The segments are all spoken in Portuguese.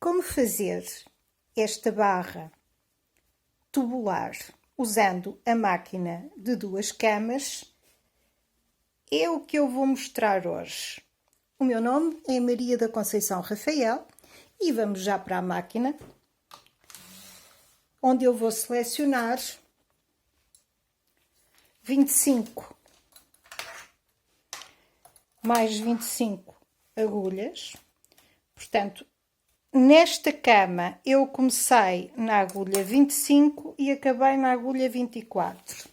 Como fazer esta barra tubular usando a máquina de 2 camas é o que eu vou mostrar hoje. O meu nome é Maria da Conceição Rafael e vamos já para a máquina, onde eu vou selecionar 25 mais 25 agulhas. Portanto, nesta cama eu comecei na agulha 25 e acabei na agulha 24.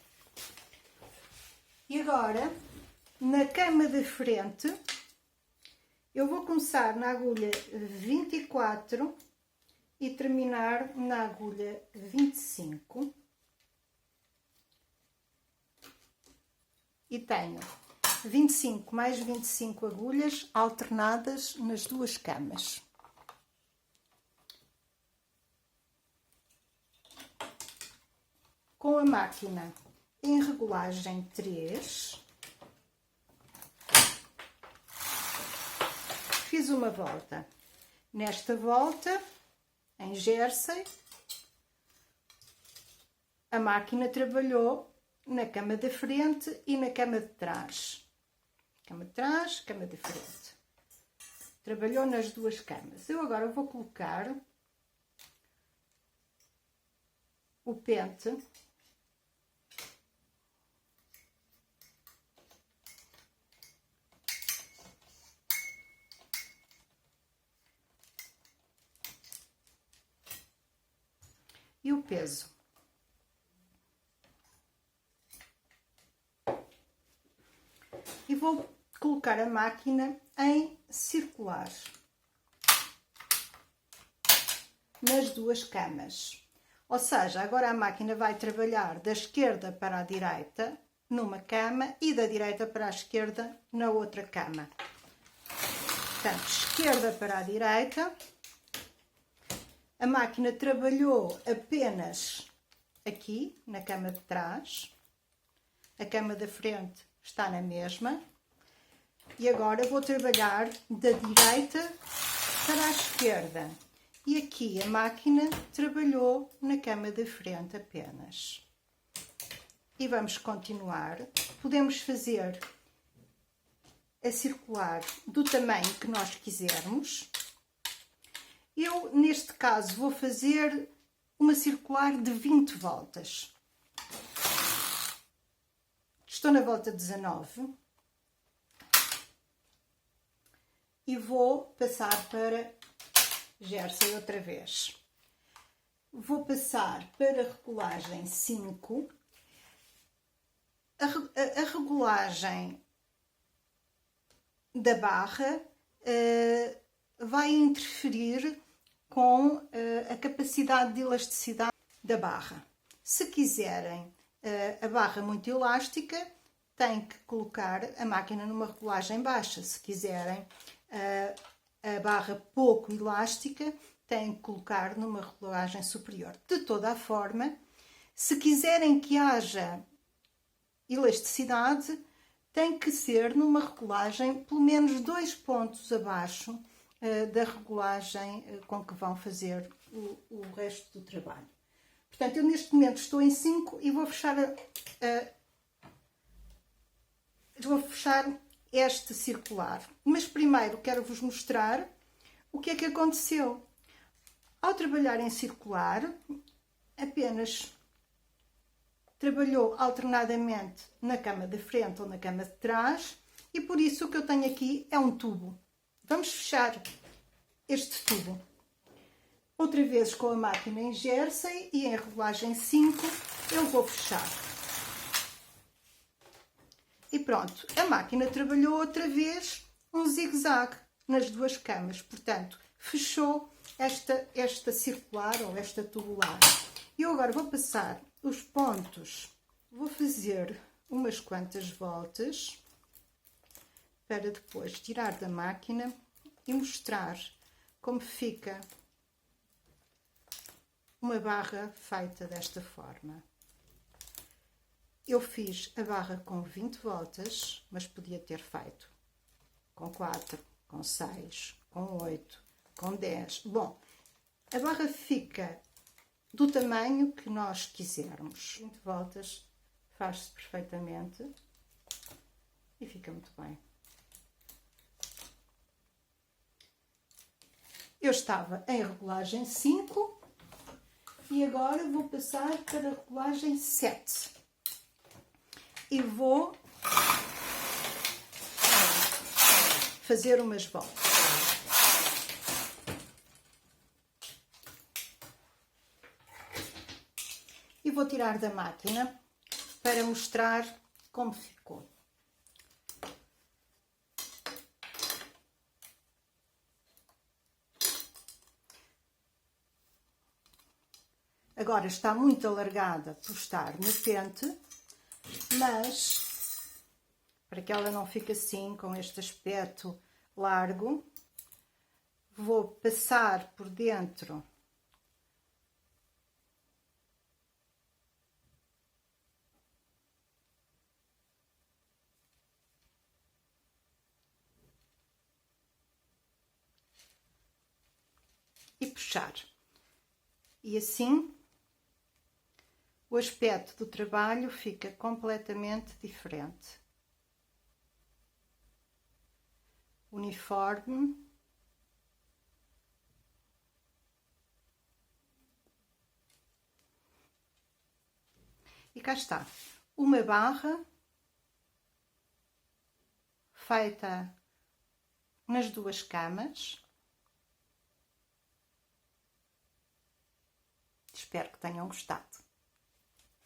E agora, na cama de frente, eu vou começar na agulha 24 e terminar na agulha 25. E tenho 25 mais 25 agulhas alternadas nas 2 camas. Com a máquina em regulagem 3, fiz uma volta. Nesta volta, em jersey, a máquina trabalhou na cama da frente e na cama de trás. Cama de trás, cama de frente. Trabalhou nas 2 camas. Eu agora vou colocar o pente e o peso. E vou colocar a máquina em circular nas 2 camas. Ou seja, agora a máquina vai trabalhar da esquerda para a direita numa cama e da direita para a esquerda na outra cama. Portanto, esquerda para a direita. A máquina trabalhou apenas aqui, na cama de trás. A cama da frente está na mesma. E agora vou trabalhar da direita para a esquerda. E aqui a máquina trabalhou na cama da frente apenas. E vamos continuar. Podemos fazer a circular do tamanho que nós quisermos. Eu, neste caso, vou fazer uma circular de 20 voltas. Estou na volta 19 e vou passar para jersey outra vez. Vou passar para regulagem 5. A regulagem da barra vai interferir com a capacidade de elasticidade da barra. Se quiserem a barra muito elástica, têm que colocar a máquina numa regulagem baixa. Se quiserem a barra pouco elástica, têm que colocar numa regulagem superior. De toda a forma, se quiserem que haja elasticidade, tem que ser numa regulagem pelo menos 2 pontos abaixo da regulagem com que vão fazer o resto do trabalho. Portanto, eu neste momento estou em 5 e vou fechar este circular. Mas primeiro quero-vos mostrar o que é que aconteceu. Ao trabalhar em circular, apenas trabalhou alternadamente na cama de frente ou na cama de trás e por isso o que eu tenho aqui é um tubo. Vamos fechar este tubo. Outra vez com a máquina em jersey e em regulagem 5, eu vou fechar. E pronto, a máquina trabalhou outra vez um zigue-zague nas 2 camas. Portanto, fechou esta circular ou esta tubular. E eu agora vou passar os pontos, vou fazer umas quantas voltas para depois tirar da máquina e mostrar como fica uma barra feita desta forma. Eu fiz a barra com 20 voltas, mas podia ter feito com 4, com 6, com 8, com 10. Bom, A barra fica do tamanho que nós quisermos. 20 voltas faz-se perfeitamente e fica muito bem. Eu estava em regulagem 5 e agora vou passar para a regulagem 7 e vou fazer umas voltas. E vou tirar da máquina para mostrar como ficou. Agora está muito alargada por estar no pente, mas para que ela não fique assim, com este aspecto largo, vou passar por dentro e puxar. E assim o aspecto do trabalho fica completamente diferente. Uniforme. E cá está. Uma barra feita nas duas camas. Espero que tenham gostado.